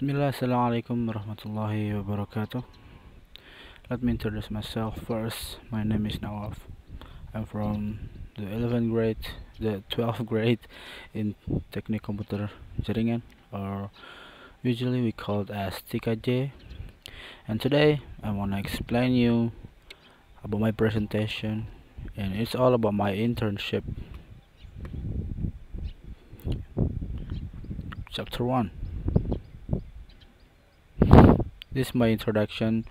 Bismillah, Assalamualaikum warahmatullahi wabarakatuh. Let me introduce myself first. My name is Nawwaf. I'm from the 11th grade, the 12th grade in Teknik Komputer Jaringan, or usually we call it as TKJ. And today I want to explain you about my presentation, and it's all about my internship, chapter 1. This is my introduction.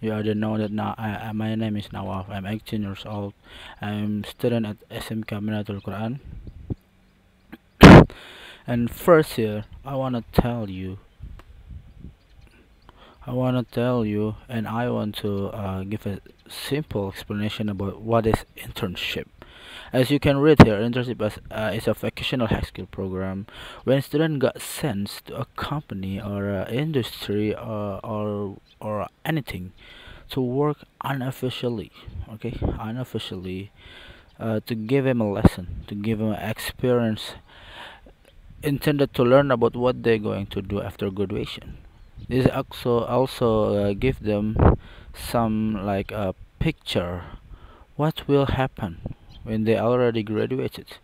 You already know that now my name is Nawwaf. I'm 18 years old. I'm student at SMK Madinatulquran. And first here, I wanna tell you, and I want to give a simple explanation about what is internship. As you can read here, internship is a vocational high school program when students got sent to a company or industry or anything to work unofficially. Okay, unofficially, to give them a lesson, to give them an experience intended to learn about what they're going to do after graduation. This also give them some like a picture what will happen when they already graduated,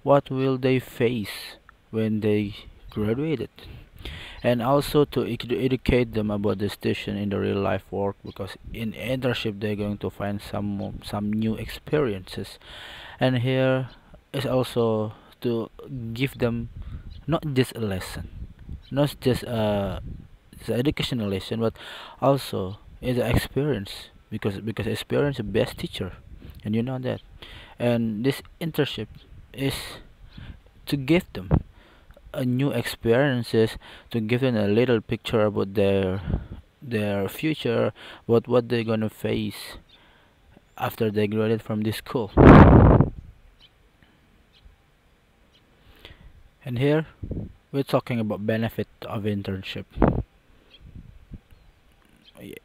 what will they face when they graduated, and also to educate them about the station in the real life work, because in internship they're going to find some new experiences. And here is also to give them not just a lesson, not just it's an educational lesson, but also is an experience, because experience is the best teacher, and you know that. And this internship is to give them a new experiences, to give them a little picture about their future, about what they're gonna face after they graduate from this school. And here we're talking about benefit of internship. Yeah.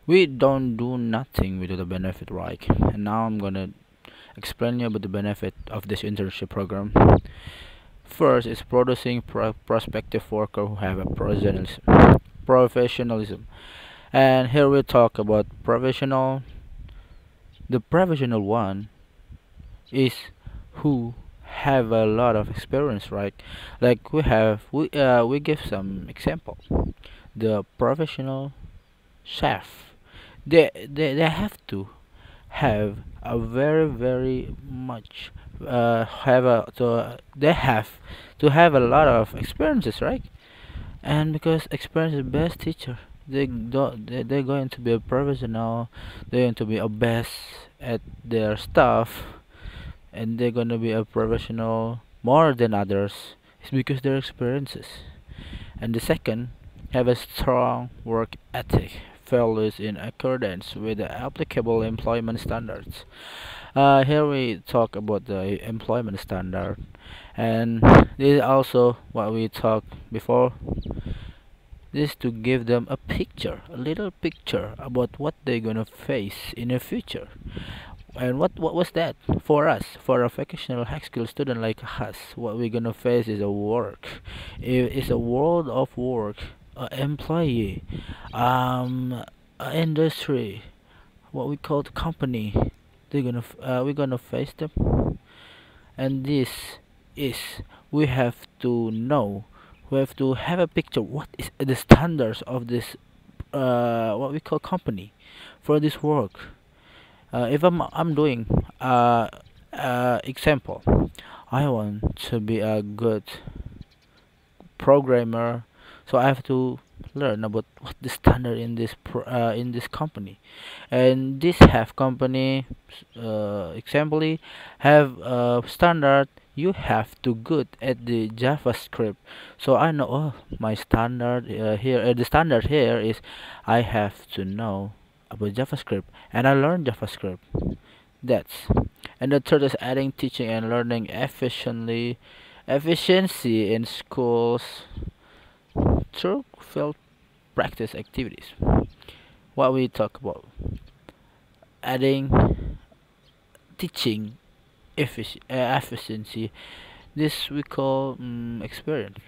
We don't do nothing without a benefit, right? And now I'm gonna explain you about the benefit of this internship program. First is producing prospective worker who have a professionalism. And here we talk about professional. The professional one is who have a lot of experience, right? Like we give some example. The professional chef, they have to have a very much have a to they have to have a lot of experiences, right? And because experience is the best teacher, they're going to be a professional, they're going to be a best at their stuff, and they're going to be a professional more than others. It's because their experiences. And the second, have a strong work ethic, values in accordance with the applicable employment standards. Here we talk about the employment standard, and this is also what we talked before. This to give them a picture, a little picture about what they're gonna face in the future. And what was that for us, for a vocational high school student like us? What we're gonna face is a work. It's a world of work, a employee, a industry, what we call the company. We're gonna face them, and this is we have to know. We have to have a picture. What is the standards of this what we call company for this work? If I'm doing example, I want to be a good programmer, so I have to learn about what the standard in in this company. And this have company example have a standard. You have to good at the JavaScript, so I know, oh, my standard here, the standard here is I have to know about JavaScript, and I learn JavaScript. That's. And the third is adding teaching and learning efficiency in schools through field practice activities. What we talk about, adding teaching efficiency, this we call experience.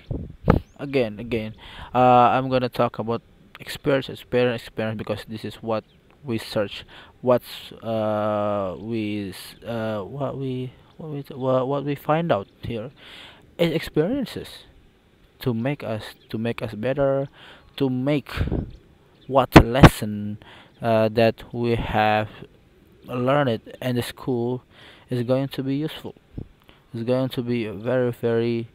again, I'm gonna talk about experience because this is what we search, what's what we find out here is experiences to make us better, to make what lesson that we have learned in the school is going to be useful. It's going to be very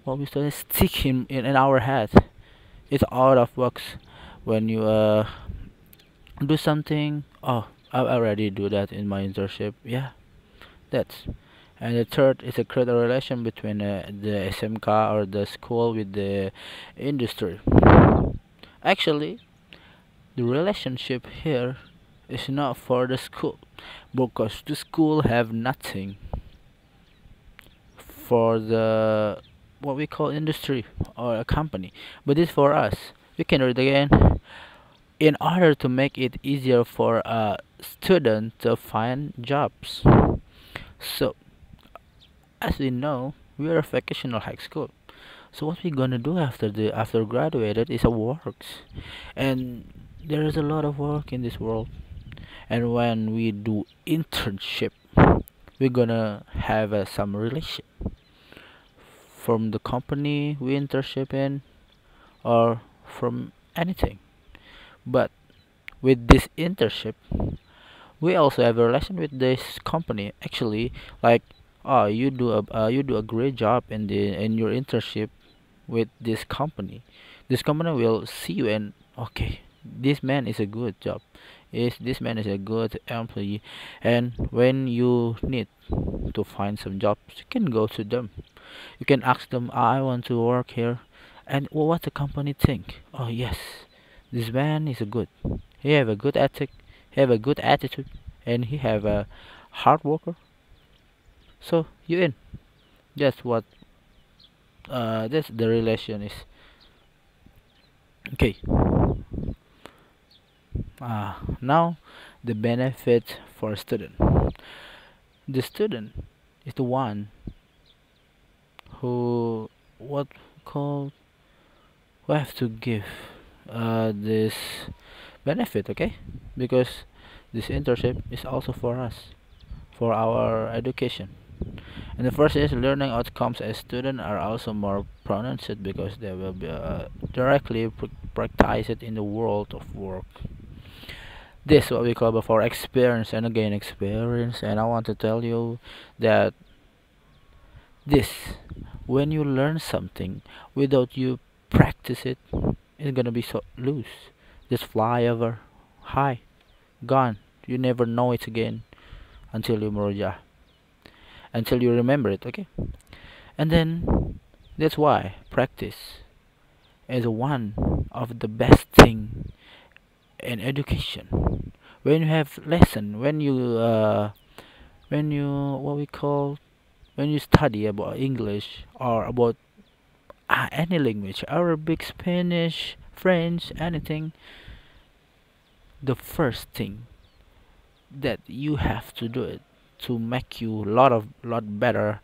what we say stick in our head. It's out of box when you do something. Oh, I already do that in my internship. Yeah, that's. And the third is a create a relation between the SMK or the school with the industry. Actually, the relationship here is not for the school because the school have nothing for the what we call industry or a company, but it's for us. We can read again. In order to make it easier for a student to find jobs. So, as we know, we are a vocational high school. So what we gonna do after graduated is a works, and there is a lot of work in this world. And when we do internship, we're gonna have some relation from the company we internship in or from anything. But with this internship, we also have a relation with this company. Actually, like, oh, you do a great job in your internship with this company. This company will see you and okay, this man is a good job. Is this man is a good employee, and when you need to find some jobs, you can go to them. You can ask them, I want to work here, and what the company think. Oh yes, this man is a good. He have a good ethic. He have a good attitude, and he have a hard worker. So you in. That's what. That's the relation is. Okay. Now the benefit for a student. The student is the one who what called who have to give this benefit, okay? Because this internship is also for us, for our education. And the first is learning outcomes as students are also more pronounced because they will be directly practice it in the world of work. This is what we call before experience and again experience. And I want to tell you that this, when you learn something without you practice it, it's gonna be so loose. Just fly over, high, gone. You never know it again until you merge, until you remember it. Okay, and then that's why practice is one of the best thing in education. When you have lesson, when you what we call when you study about English or about any language, Arabic, Spanish, French, anything, the first thing that you have to do it to make you lot better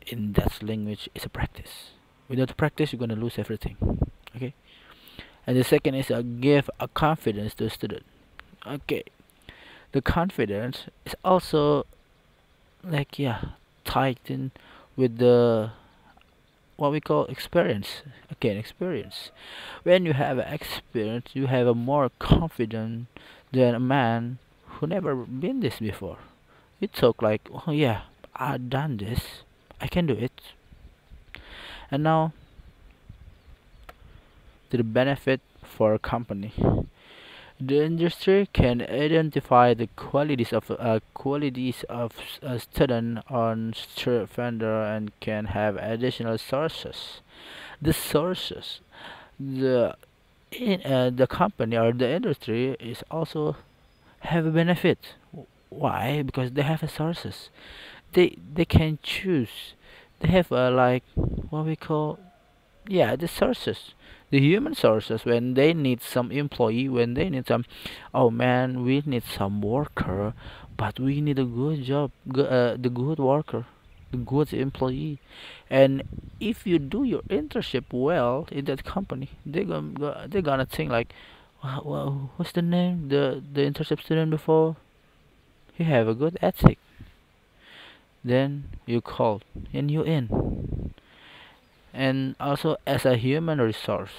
in that language is a practice. Without practice, you're gonna lose everything. Okay. And the second is give a confidence to the student. Okay. The confidence is also like tied in with the what we call experience. Again, experience. When you have experience, you have a more confident than a man who never been this before. You talk like, oh yeah, I've done this. I can do it. And now to the benefit for a company. The industry can identify the qualities of a student on street vendor and can have additional sources. The sources, the the company or the industry is also have a benefit. Why? Because they have a sources. They can choose. They have like what we call the sources, the human sources. When they need some employee, when they need some, oh man, we need some worker, but we need a good job, the good worker. the good employee. And if you do your internship well in that company, they're gonna think like, what's the name, the internship student before? You have a good ethic. Then you call and you in. And also as a human resource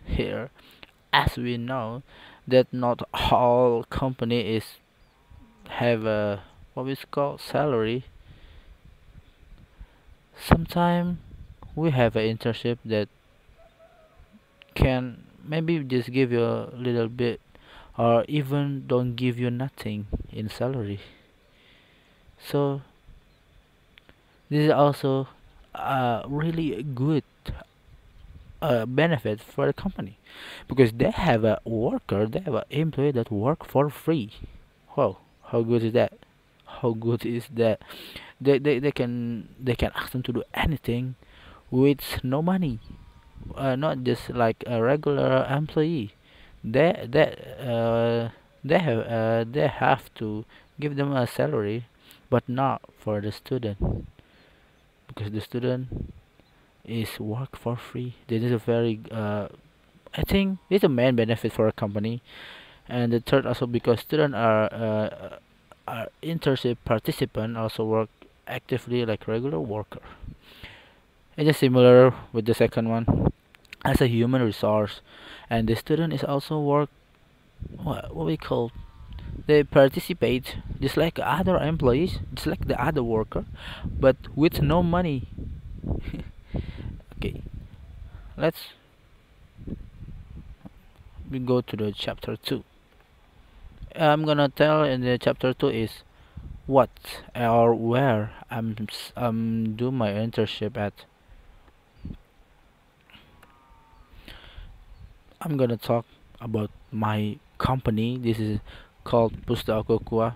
here, as we know that not all company is have a what we call salary. Sometimes we have an internship that can maybe just give you a little bit or even don't give you nothing in salary. So this is also a really good benefit for the company because they have a worker, they have an employee that work for free. Wow, how good is that? How good is that? They can ask them to do anything with no money, not just like a regular employee. They they they have to give them a salary, but not for the student because the student is work for free. This is a very I think this is a main benefit for a company. And the third also because students are internship participant also work actively like regular worker. It is similar with the second one as a human resource, and the student is also work what we call they participate just like other employees, just like the other worker, but with no money. Okay, let's we go to the chapter 2. I'm gonna tell in the chapter 2 is what or where I'm do my internship at. I'm gonna talk about my company. This is called Pustaka Ukhuwah.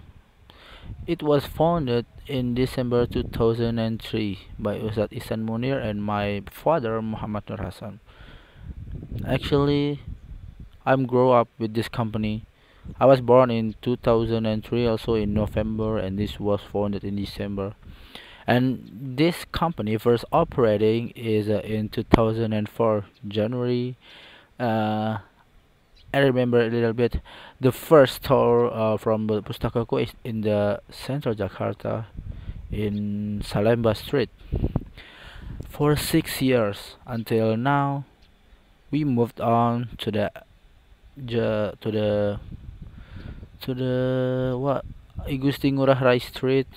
It was founded in December 2003 by Ustad Ihsan Munir and my father Muhammad Nur Hasan. Actually, I'm grow up with this company. I was born in 2003, also in November, and this was founded in December. And this company first operating is in 2004 January. Uh, I remember a little bit. The first store from the Pustaka Ukhuwah is in the central Jakarta in Salemba Street. For 6 years until now, we moved on to the ja- to the what Gusti Ngurah Rai Street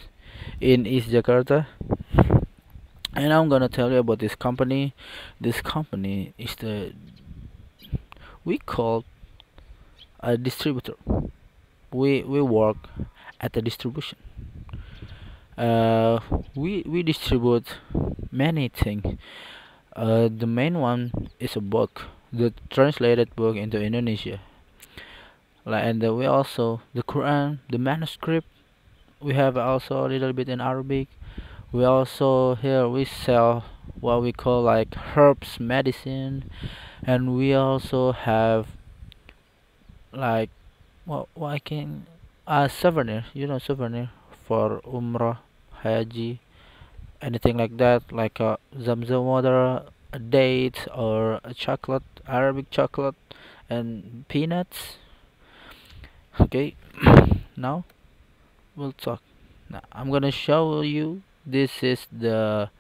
in East Jakarta. And I'm gonna tell you about this company. This company is the we call a distributor. We work at the distribution. Uh, we distribute many things. The main one is a book, the translated book into Indonesia. And we also the Quran, the manuscript. We have also a little bit in Arabic. We also here we sell what we call like herbs, medicine, and we also have like what I can souvenir, souvenir for Umrah, Haji, anything like that, like a Zamzam water, a date, or a chocolate, Arabic chocolate, and peanuts. Okay, now we'll talk. Now I'm gonna show you. This is the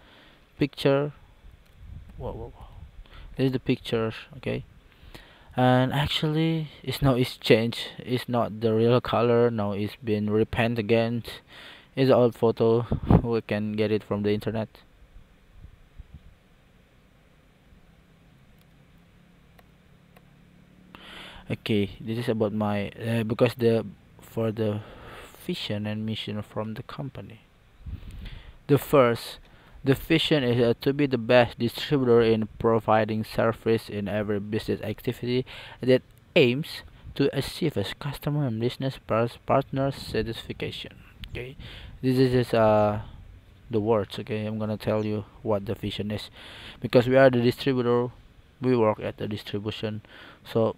picture. Whoa. This is the picture. Okay, and actually, it's changed. It's not the real color. Now it's been repainted again. It's an old photo. We can get it from the internet. Okay, this is about my because the for the vision and mission from the company. The first, the vision is to be the best distributor in providing service in every business activity that aims to achieve a customer and business partner satisfaction. Okay, this is just, the words. Okay, I'm gonna tell you what the vision is, because we are the distributor. We work at the distribution, so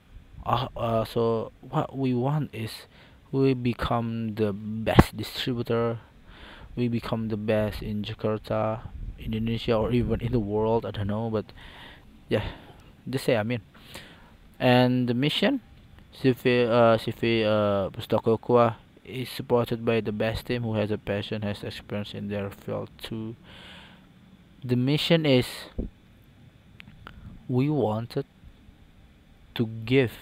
so what we want is we become the best distributor. we become the best in Jakarta, Indonesia, or even in the world. I don't know, but yeah, just say I mean. And the mission, Pustaka Ukhuwah is supported by the best team who has a passion, has experience in their field too. The mission is we wanted to give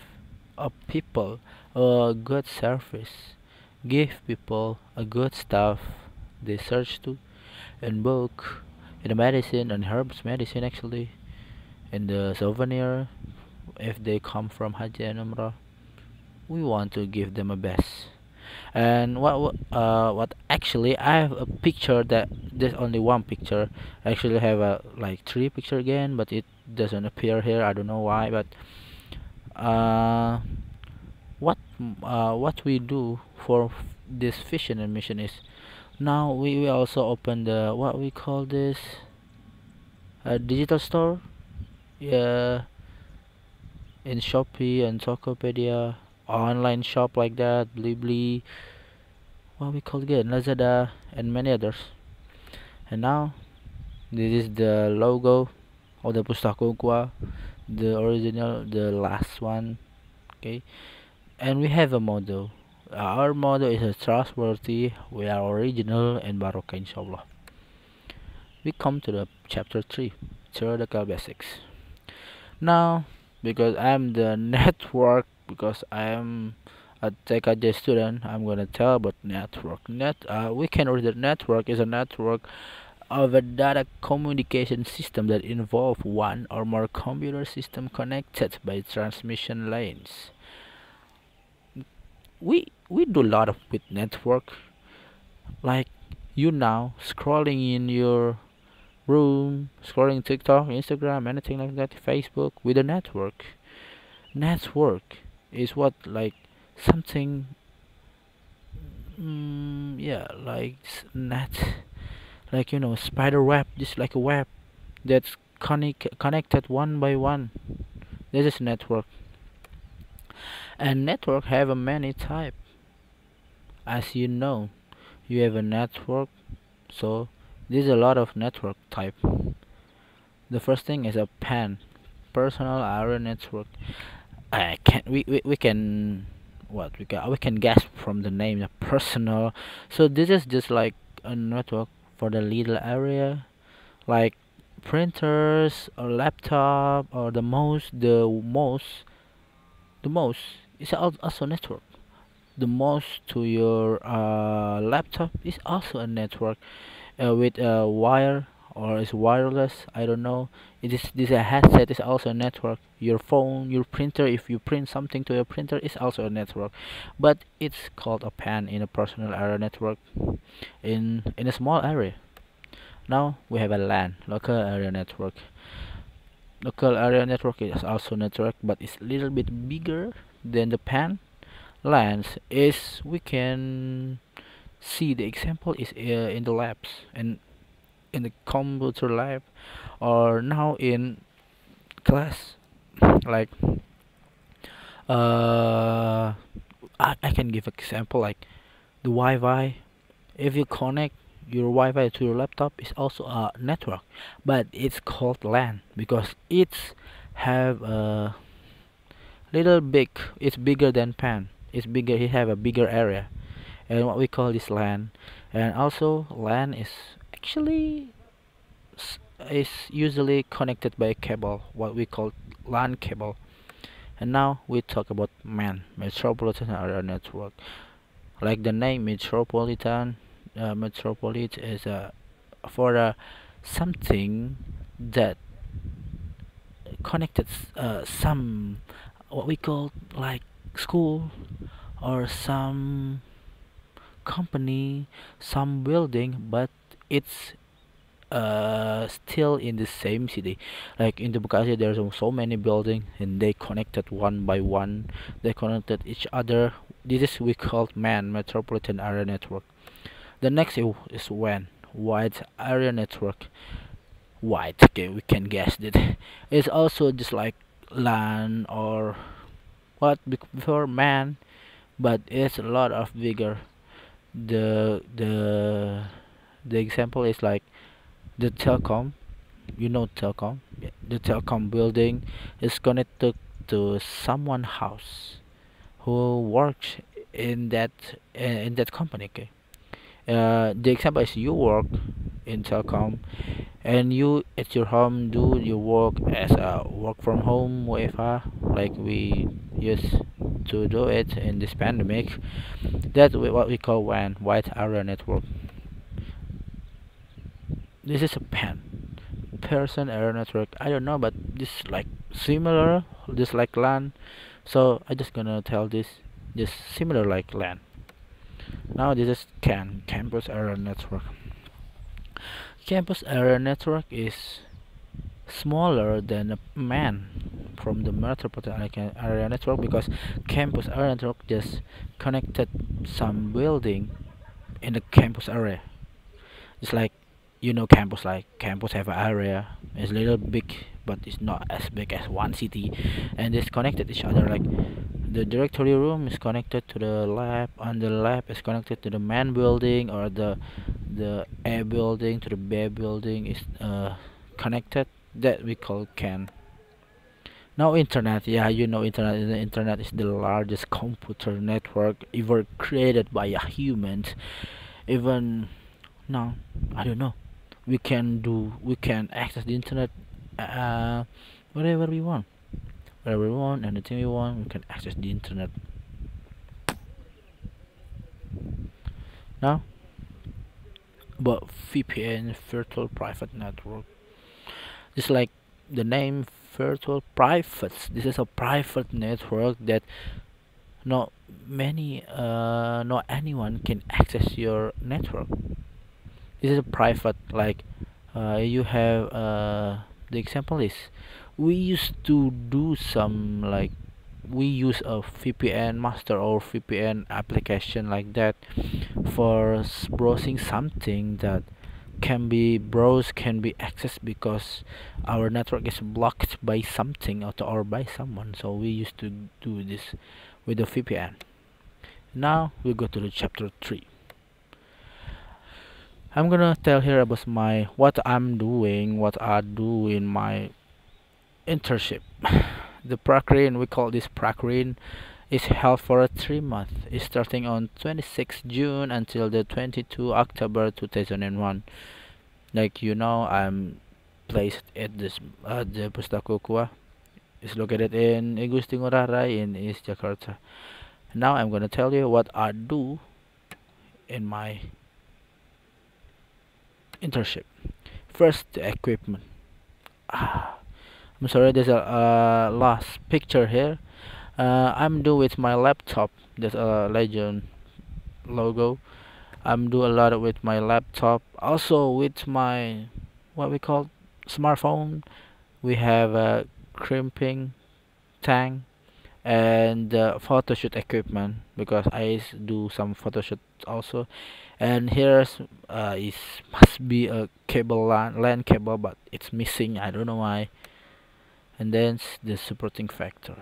a people a good service, give people a good stuff they search to in book, in the medicine and herbs medicine actually, in the souvenir if they come from Haji and Umrah. We want to give them a best. And what actually I have a picture that there's only one picture. I actually have a like three picture again, but it doesn't appear here. I don't know why, but uh what we do for this vision and mission is now we also open the what we call this a digital store, yeah, in Shopee and Tokopedia, online shop like that, Blibli, what we call again, Lazada, and many others. And now this is the logo of the Pustaka Ukhuwah, the original, the last one. Okay, and we have a motto. Our motto is a trustworthy, we are original, and Barokah inshallah. We come to the chapter 3, theoretical basics. Now, because I'm the network, because I am a TKJ student, I'm gonna tell about network. We can read that network is a network of a data communication system that involve one or more computer system connected by transmission lanes. We do a lot of with network, like you now scrolling in your room, scrolling TikTok, Instagram, anything like that, Facebook with a network. Network is what like something, yeah, like net, like spider web, just like a web that's connected one by one. This is network, and network have a many type. As you know, you have a network, so there's a lot of network type. The first thing is a PAN, personal area network. I can we can what we can guess from the name, the personal. So this is just like a network for the little area, like printers or laptop or the most is also network. The mouse to your laptop is also a network, with a wire or is wireless. I don't know. It is this a headset is also a network. Your phone, your printer, if you print something to your printer, is also a network. But it's called a PAN in a personal area network, in a small area. Now we have a LAN, local area network. Local area network is also network, but it's a little bit bigger than the PAN. LANs is we can see the example is in the labs and in the computer lab, or now in class, like I can give example like the Wi-Fi. If you connect your Wi-Fi to your laptop, is also a network, but it's called LAN because it's have a little big. It's bigger than PAN. It's bigger. It have a bigger area, and what we call this LAN. And also LAN is actually is usually connected by a cable, what we call LAN cable. And now we talk about MAN, Metropolitan Area Network. Like the name Metropolitan, Metropolit is for something that connected some what we call like school or some company, some building, but it's still in the same city. Like in the Bekasi, there's so many buildings, and they connected one by one. They connected each other. This is we call MAN, Metropolitan Area Network. The next is WAN, Wide Area Network. Wide, okay, we can guess it. It's also just like LAN or what before MAN, but it's a lot of bigger. The The example is like the telecom. You know telecom. Yeah, the telecom building is connected to someone house who works in that company. Okay. The example is you work in telecom, and you at your home do your work as a work from home whatever, like we used to do it in this pandemic. That's what we call WAN, wide area network. This is a person area network. I don't know, but this like similar, just like LAN. So I just gonna tell this just similar like LAN. Now this is campus area network. Campus area network is smaller than a man from the Metropolitan area network, because campus area network just connected some building in the campus area. It's like, you know, campus, like campus have an area, it's a little big, but it's not as big as one city, and it's connected each other. Like the directory room is connected to the lab, and the lab is connected to the main building, or the A building to the B building is connected. That we call CAN. Now internet, yeah, you know internet. The internet is the largest computer network ever created by a human. Even now, I don't know. We can access the internet uh, wherever we want, wherever we want, anything we want. We can access the internet. Now, about VPN, virtual private network. Just like the name virtual private. This is a private network that not not anyone can access your network. This is a private, like you have the example is we used to do some, like we use a VPN master or VPN application like that for browsing something that can be browsed, can be accessed, because our network is blocked by something or by someone. So we used to do this with the VPN. Now we go to the chapter 3. I'm gonna tell here about my what I'm doing, what I do in my internship. The Prakrin, we call this Prakrin, is held for a 3 month. It's starting on 26 June until the 22 October 2001. Like you know, I'm placed at this the Pustaka Ukhuwah. It's located in Gusti Ngurah in East Jakarta. Now I'm gonna tell you what I do in my internship. First, the equipment. I'm sorry, there's a last picture here. I'm doing with my laptop. There's a Legend logo. I'm doing a lot with my laptop. Also with my what we call smartphone. We have a crimping tank and photo shoot equipment, because I do some photo shoot also. And here's is must be a cable LAN cable, but it's missing. I don't know why. And then the supporting factor.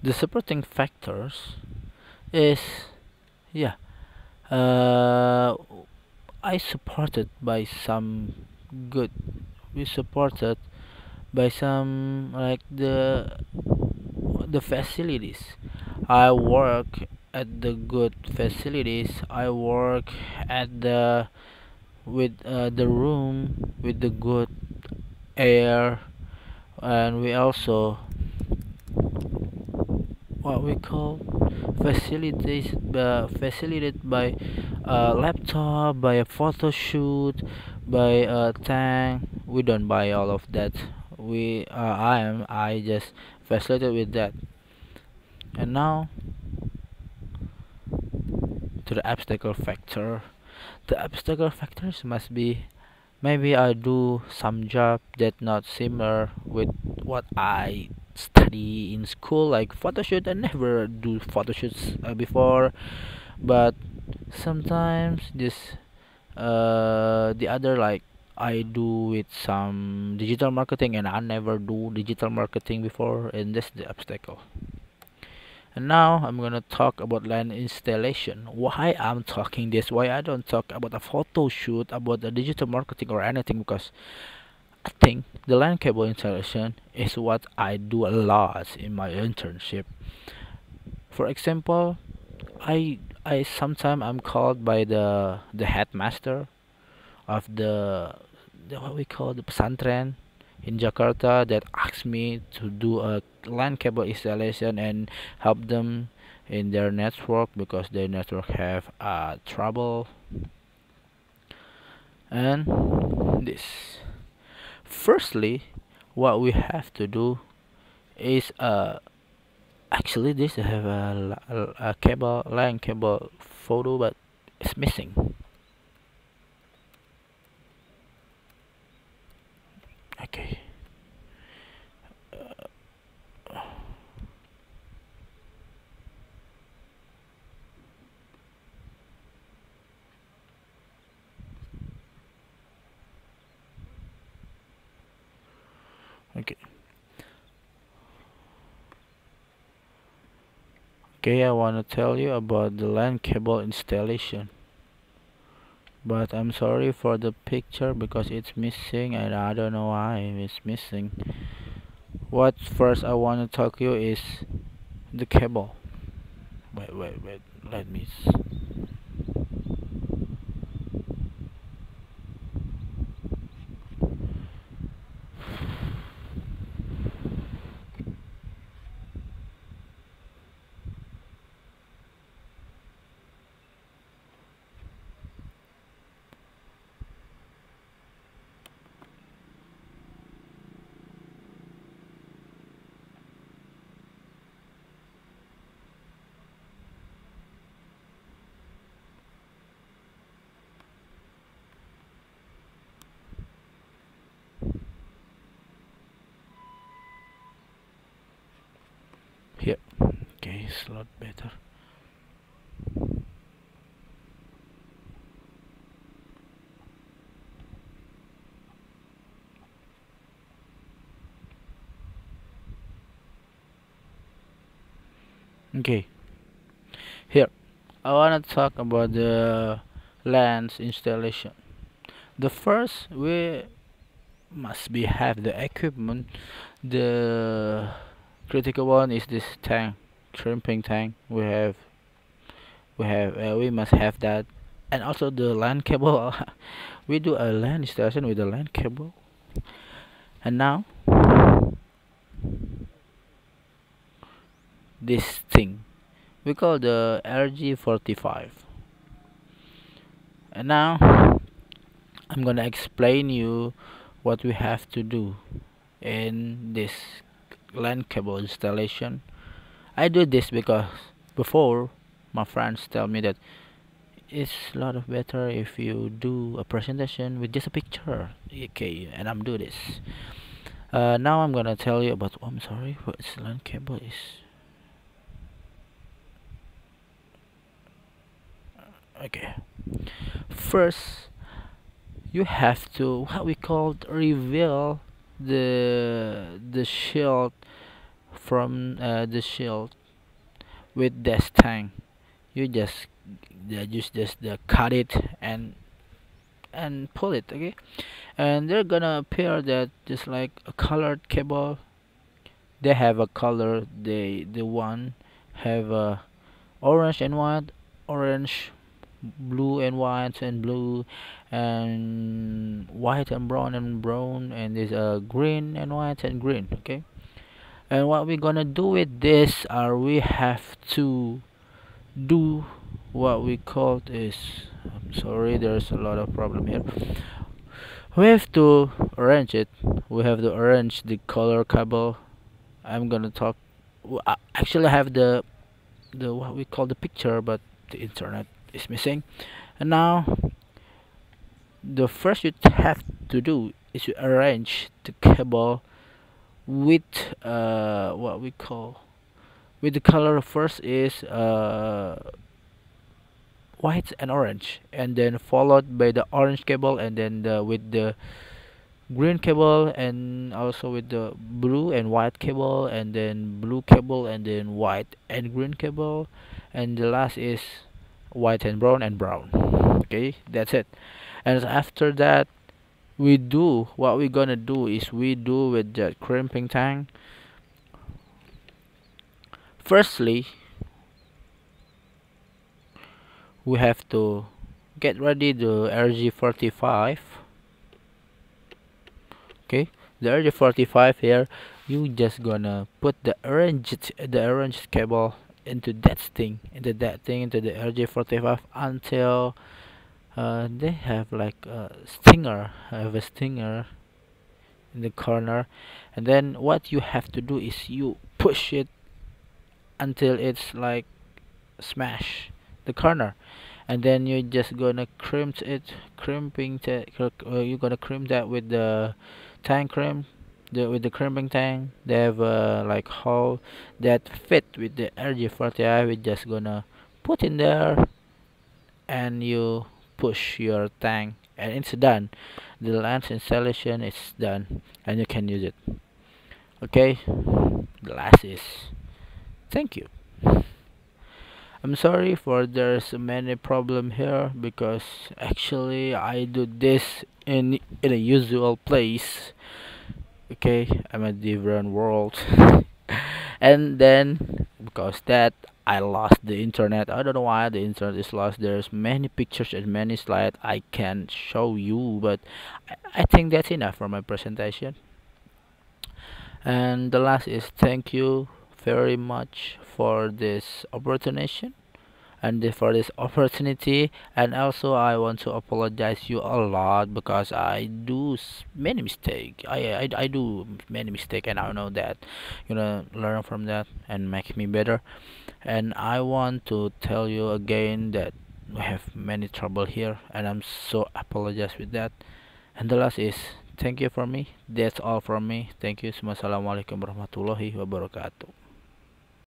The supporting factors is, yeah, uh, I supported by some good. We supported by some like the facilities. I work at the good facilities. I work at the with the room with the good air, and we also what we call facilities facilitated by a laptop, by a photo shoot, by a tank. We don't buy all of that. We I just facilitated with that. And now to the obstacle factor. The obstacle factors must be, maybe I do some job that not similar with what I study in school, like photo shoot. I never do photo shoots before, but sometimes this the other, like I do with some digital marketing, and I never do digital marketing before, and that's the obstacle. And now I'm gonna talk about LAN installation. Why I'm talking this? Why I don't talk about a photo shoot, about the digital marketing or anything? Because I think the LAN cable installation is what I do a lot in my internship. For example, I sometimes I'm called by the headmaster of the what we call the pesantren in Jakarta that asked me to do a LAN cable installation and help them in their network because their network have trouble and this. Firstly, what we have to do is actually this have a cable LAN cable photo but it's missing. Okay. Okay. Okay, I want to tell you about the LAN cable installation. But I'm sorry for the picture because it's missing and I don't know why it's missing. What first I want to talk you is the cable. Wait. Let me. Here. Okay, it's a lot better. Okay, here I want to talk about the LAN's installation. The first we must be have the equipment. The critical one is this tank, shrimping tank. We must have that, and also the LAN cable. We do a LAN installation with the LAN cable, and now this thing we call the RG45. And now I'm gonna explain you what we have to do in this LAN cable installation. I do this because before my friends tell me that it's a lot of better if you do a presentation with just a picture. Okay, and I'm do this. Now I'm gonna tell you about. Oh, I'm sorry, what LAN cable is. Okay, first you have to what we call reveal the shield from the shield with this tank. You just cut it and pull it. Okay, and they're gonna appear that just like a colored cable. They have a color. The one have a orange and white, orange, blue and white and blue, and white and brown, and there's a green and white and green. Okay, and what we're gonna do with this are we have to do what we call is, I'm sorry, there's a lot of problem here. We have to arrange it. We have to arrange the color cable. I'm gonna talk. I actually have the what we call the picture, but the internet is missing. And now the first you have to do is to arrange the cable with what we call with the color. First is white and orange, and then followed by the orange cable, and then with the green cable, and also with the blue and white cable, and then blue cable, and then white and green cable, and the last is white and brown and brown. Okay, that's it. And after that, we do what we're gonna do is we do with the crimping tank. Firstly, we have to get ready the RG45. Okay, the RG45 here, you just gonna put the orange cable into into the RG45 until they have like a stinger in the corner, and then what you have to do is you push it until it's like smash the corner, and then you're just gonna crimp it crimping you're gonna crimp that with the tank crimp, with the crimping tank. They have like hole that fit with the RG40i. We're just gonna put in there, and you push your tank, and it's done. The lens installation is done, and you can use it. Okay, the last is thank you. I'm sorry for there's many problem here, because actually I do this in a usual place. Okay, I'm a different world. And then because that I lost the internet. I don't know why the internet is lost. There's many pictures and many slides I can show you, but I think that's enough for my presentation. And the last is thank you very much for this opportunity, for this opportunity. And also I want to apologize you a lot, because I do many mistake. I do many mistake, and I know that learn from that and make me better. And I want to tell you again that we have many trouble here, and I'm so apologize with that. And the last is thank you for me. That's all from me. Thank you. Assalamualaikum warahmatullahi wabarakatuh.